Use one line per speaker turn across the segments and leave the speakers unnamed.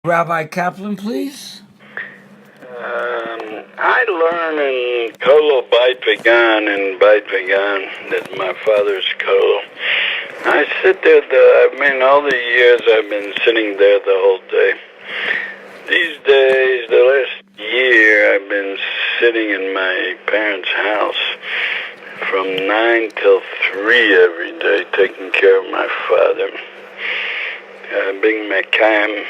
Rabbi Kaplan, please.
I learn in Kolo Beit Vegan in Beit Vegan, that's my father's Kolo. I sit there, all the years I've been sitting there the whole day. These days, the last year, I've been sitting in my parents' house from 9 till 3 every day, taking care of my father. Being Mekayim.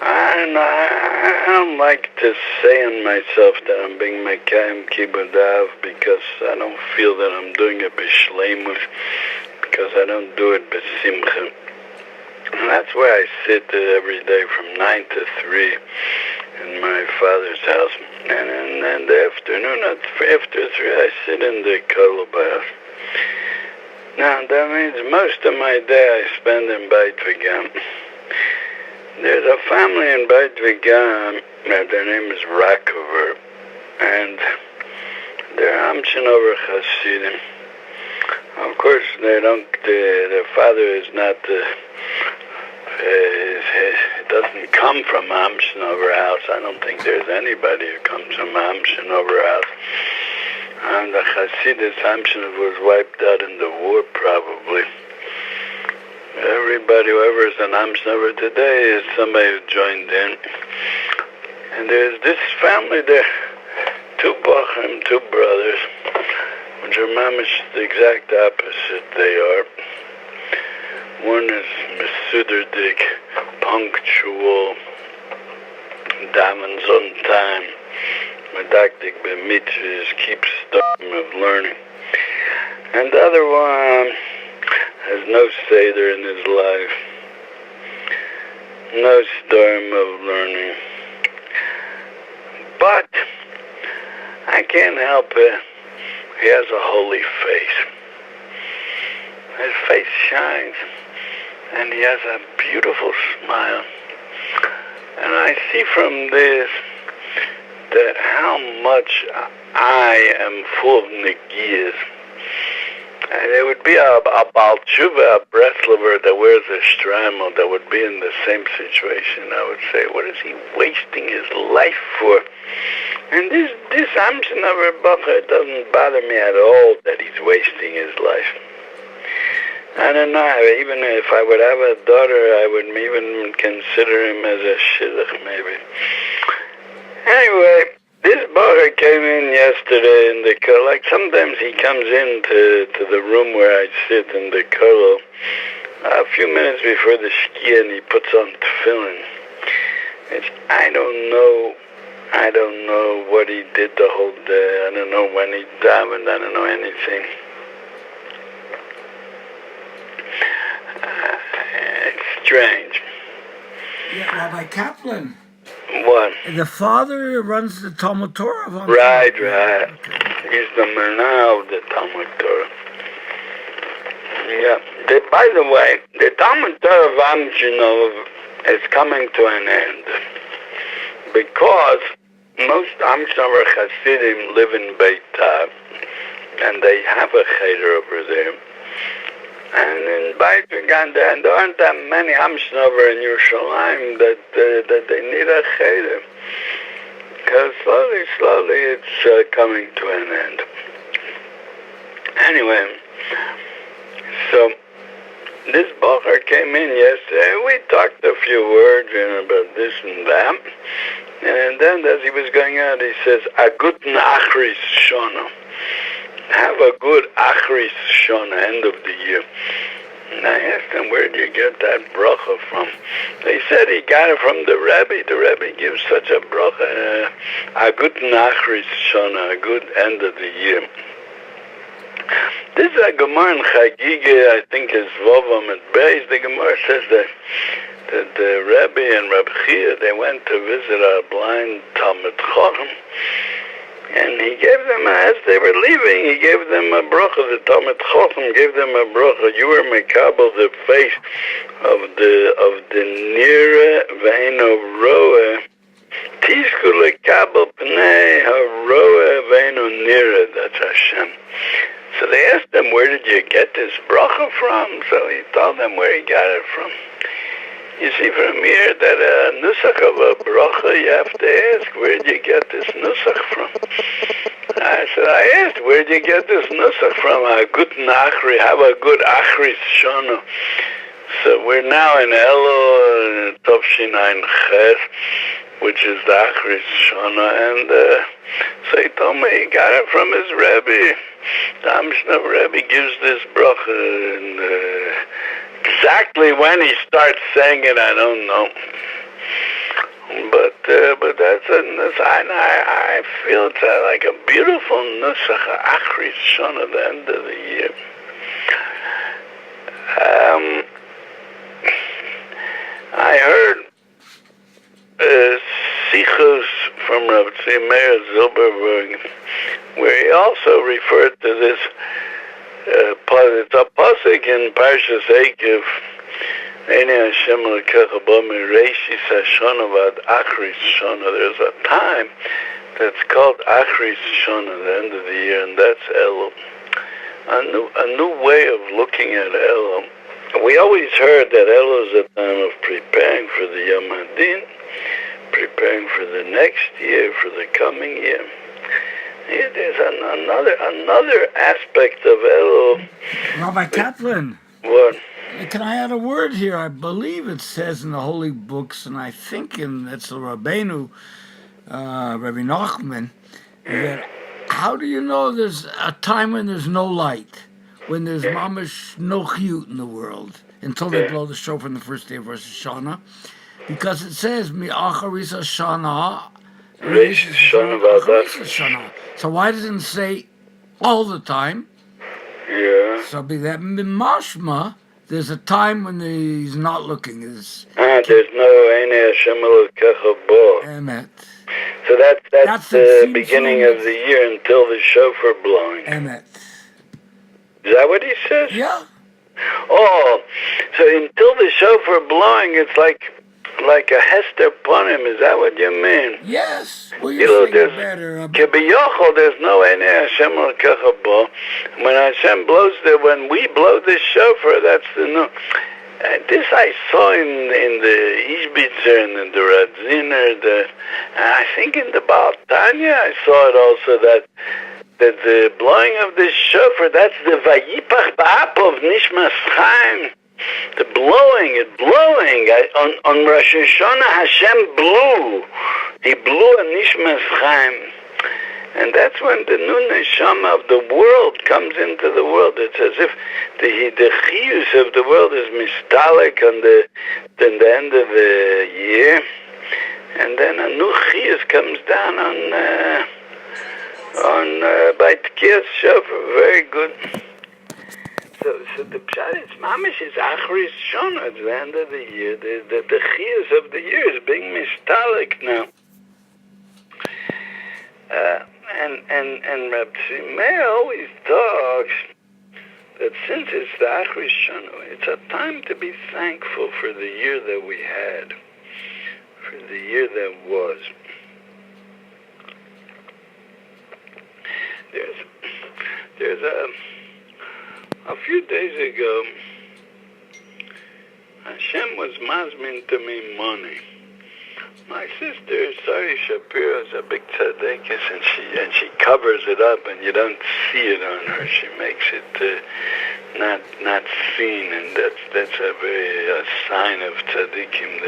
I don't like to say in myself that I'm being Mekayim Kibudav because I don't feel that I'm doing it b'shleimus, because I don't do it b'simcha. And that's why I sit every day from 9 to 3 in my father's house. And in the afternoon, after 3, I sit in the carlebach. Now, that means most of my day I spend in Beit Vegan. There's a family in Beit Vegan, their name is Rakover, and they're amshinov Hasidim. Of course, they don't, their father is not, it doesn't come from amshinov house. I don't think there's anybody who comes from amshinov house. And the Hasidus Amshinov was wiped out in the war, probably. Everybody, whoever's an Amshinover today, is somebody who joined in. And there's this family there, 2 Bachim, 2 brothers, which are mamish the exact opposite they are. One is Mesuderdik, punctual, davens on time, medactic b'mitzvahs, keeps storm of learning. And the other one has no seder in his life, no storm of learning. But I can't help it, he has a holy face. His face shines, and he has a beautiful smile. And I see from this that how much I am full of negiyas. And it would be a Baal Tshuva, a Breslover that wears a shtreimel that would be in the same situation. I would say, what is he wasting his life for? And this Amshinover Bacha, it doesn't bother me at all that he's wasting his life. I don't know, even if I would have a daughter, I would even consider him as a shidduch, maybe. Anyway, this Bacher came in yesterday in the kollel. Like sometimes he comes into the room where I sit in the kollel a few minutes before the shkia, and he puts on tefillin. I don't know what he did the whole day. I don't know when he davened. I don't know anything. It's strange.
Yeah, Rabbi Kaplan.
What?
The father runs the Talmud Torah.
Right. Okay. He's the Mernah of the Talmud Torah. Yeah. By the way, the Talmud Torah of Amshinov is coming to an end because most Amshinover Hasidim live in Beit Tav, and they have a cheder over there. And in Beit Vegan, there aren't that many Amshinover in Yerushalayim that they need a cheder. Because slowly it's coming to an end. Anyway, so this Bacher came in yesterday. We talked a few words about this and that. And then as he was going out, he says, a good Achris Shona. Have a good Achris Shona, end of the year. And I asked him, where did you get that bracha from? They said he got it from the Rebbe. The Rebbe gives such a bracha, a good Achris Shona, a good end of the year. This is a Gemara in Chagiga, I think is Vovam at Beis. The Gemara says that the Rebbe and Reb Chia, they went to visit a blind Talmud Chacham, and he gave them, as they were leaving, he gave them a bracha. The Talmud Chacham gave them a bracha. You were mekabel the face of the nira ve'eno roa, tisku lekabel pnei ha-roa ve'eno nira. That's Hashem. So they asked him, where did you get this bracha from? So he told them where he got it from. You see from here that nusach of a bracha, you have to ask, where'd you get this nusach from? I said, I asked, where'd you get this nusach from? A good achri, have a good achri shana. So we're now in Elo, Tovshin Ein Ches, which is the achri shana, and so he told me he got it from his Rebbe. The amshinov Rebbe gives this bracha, and exactly when he starts saying it, I don't know. But I feel it's like a beautiful nusach, achri shana, at the end of the year. I heard sichos from Rabbi Meir Zilberberg, where he also referred to this. It's a pasuk in Parshas Eikev. There's a time that's called Achris Shana, the end of the year, and that's Elul. A new way of looking at Elul. We always heard that Elul is a time of preparing for the Yom Hadin, preparing for the next year, for the coming year. There's another aspect of Elul.
Rabbi Kaplan.
What?
Can I add a word here? I believe it says in the holy books, and I think it's the Rabbeinu, Rabbi Nachman, that how do you know there's a time when there's no light, when there's mamash no chiyut in the world, until they blow the shofar on the first day of Rosh Hashanah? Because it says, Mi'acharis Hashanah,
Rosh Hashanah.
So why doesn't it say all the time?
Yeah.
So be that mashma. There's a time when he's not looking.
There's no Einei Hashem Elokecha Bo.
Emet.
So that's the beginning of the year until the shofar blowing.
Emet.
Is that what he says?
Yeah.
Oh, so until the shofar blowing, it's like a Hester Punim. Is that what you mean?
Yes. Well, you're saying better.
Kebiyochol, there's no Einei Hashem Elokecha Bo. When Hashem blows when we blow the shofar, that's the new. This I saw in the Ishbitzer and in the Radziner. I think in the Baal Tanya I saw it also that the blowing of the shofar, that's the Vayipach Ba'apov Nishmas Chaim. The blowing. On Rosh Hashanah, Hashem blew. He blew a Nishmas Chaim. And that's when the new neshama of the world comes into the world. It's as if the chiyus of the world is mistalik on the end of the year. And then a new chiyus comes down on by Tkiyas Shofar. Very good. So the pshat is mamish is achris shana at the end of the year. The chiyus of the year is being mistalik now. And Rabbi Meir always talks that since it's the Achris Shana, it's a time to be thankful for the year that we had, for the year that was. There's a few days ago, Hashem was mazmin to me money. My sister, Sari Shapiro, is a big tzaddikus, and she covers it up, and you don't see it on her. She makes it not seen, and that's a very sign of tzaddikim,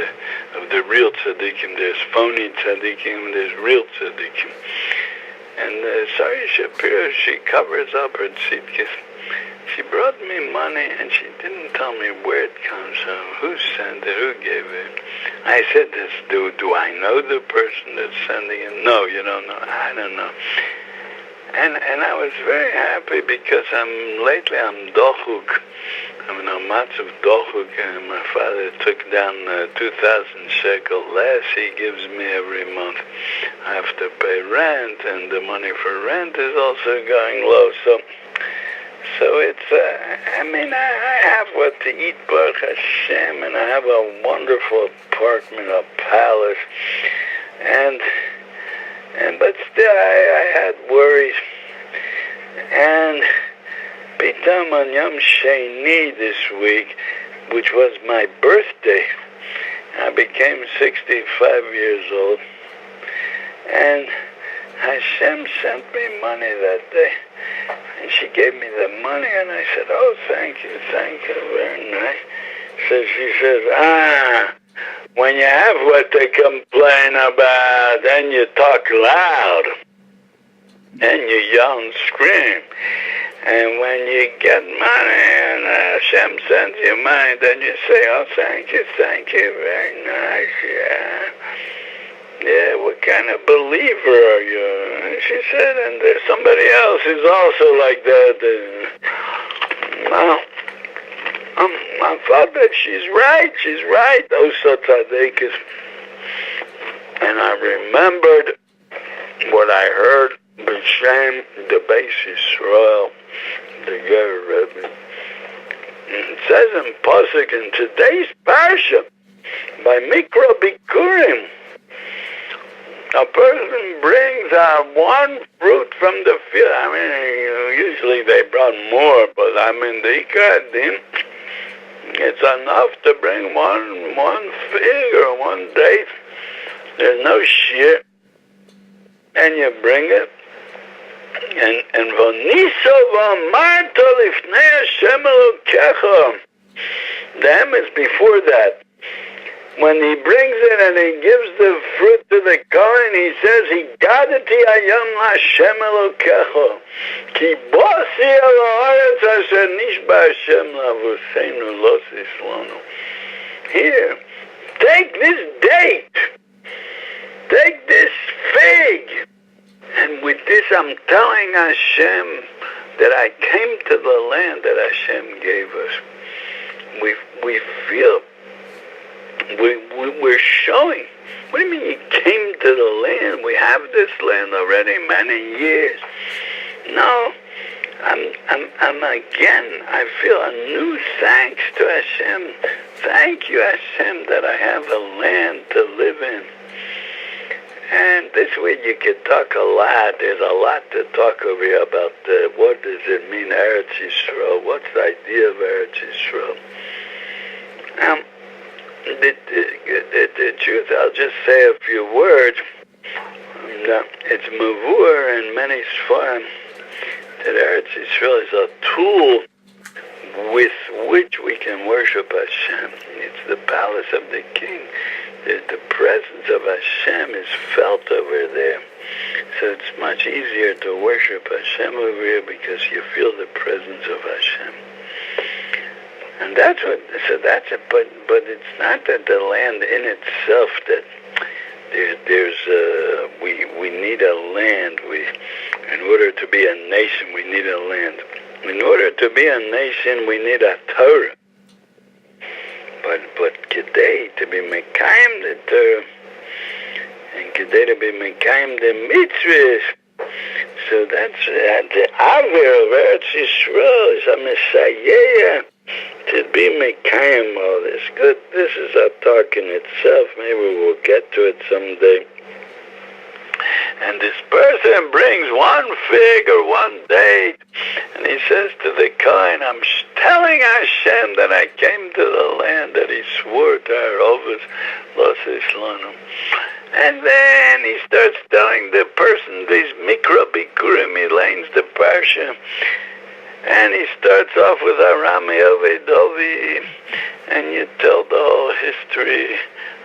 of the real tzaddikim. There's phony tzaddikim, and there's real tzaddikim. And Sari Shapiro, she covers up her tzidkis. She brought me money, and she didn't tell me where it comes from, who sent it, who gave it. I said, do I know the person that's sending it? No, you don't know. I don't know. And I was very happy because lately I'm dochuk. I'm in a matz of dochuk, and my father took down 2,000 shekel less he gives me every month. I have to pay rent, and the money for rent is also going low, so it's, I have what to eat, Baruch Hashem, and I have a wonderful apartment, a palace, but still I had worries, and Pitam on Yom Sheni this week, which was my birthday, I became 65 years old, and Hashem sent me money that day. And she gave me the money, and I said, oh, thank you, very nice. So she says, when you have what they complain about, then you talk loud, and you yell and scream. And when you get money and Hashem sends you money, then you say, oh, thank you, very nice, yeah. Yeah, what kind of believer are you? And she said, and there's somebody else who's also like that. Well, I thought that she's right, Osa Tzaddikus. And I remembered what I heard b'shem the Beis Yisrael, the Ger Rebbe. It says in Pasuk in today's Parsha, by Mikra Bikurim, a person brings one fruit from the field. I mean, usually they brought more, but I mean, the Ikadim, it's enough to bring one fig or one date. There's no shit. And you bring it. And v'niso v'amarto lifnei Hashem Elokecha. The hem is before that. When he brings it and he gives the fruit to the Kohen, he says, Higadati hayom Hashem Elokecha, ki bosi al haaretz asher nishba Hashem lavuseinu lo sislonu. Here, take this date, take this fig, and with this I'm telling Hashem that I came to the land that Hashem gave us. We feel, we're showing. What do you mean you came to the land? We have this land already many years. No, I'm again, I feel a new thanks to Hashem. Thank you, Hashem, that I have a land to live in. And this way you could talk a lot. There's a lot to talk over here about what does it mean, Eretz Yisrael? What's the idea of Eretz Yisrael? The truth, I'll just say a few words. It's mavur in many sfarim that Eretz Yisrael is a tool with which we can worship Hashem. It's the palace of the king. The presence of Hashem is felt over there. So it's much easier to worship Hashem over here because you feel the presence of Hashem. And that's it. But it's not that the land in itself that we need a land. In order to be a nation, we need a land. In order to be a nation, we need a Torah. But today to be mekayim the Torah, and today to be mekayim the mitzvahs, so that's the avir of Eretz Yisrael is a messiah to be mekayim all this. Good. This is a talk in itself. Maybe we'll get to it someday. And this person brings one fig or one date, and he says to the Kohen, I'm telling Hashem that I came to the land that he swore to our Ovos, Los Islanum. And then he starts telling the person these mikra bikurim, he lanes the parsha, and he starts off with Arami Ovedovi, and you tell the whole history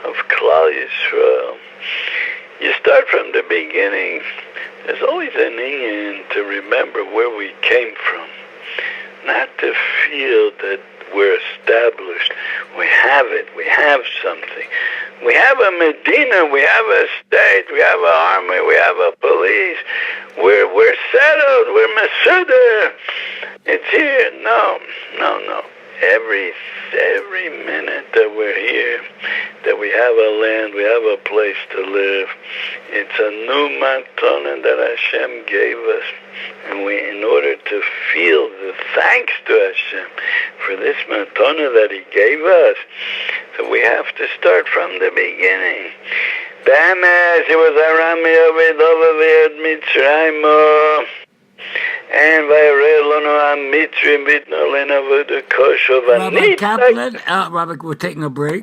of Klal Yisrael. You start from the beginning. There's always an end to remember where we came from. Not to feel that we're established. We have it. We have something. We have a Medina. We have a state. We have an army. We have a police. We're settled. We're Masuda. It's here. No. Every minute that we're here, that we have a land, we have a place to live, it's a new matana that Hashem gave us. And in order to feel the thanks to Hashem for this matana that He gave us, so we have to start from the beginning. Be'emes, it was Arami Ovedova Ve'ed Mitzrayim. And
Rabbi Kaplan, Robert, we're taking a break.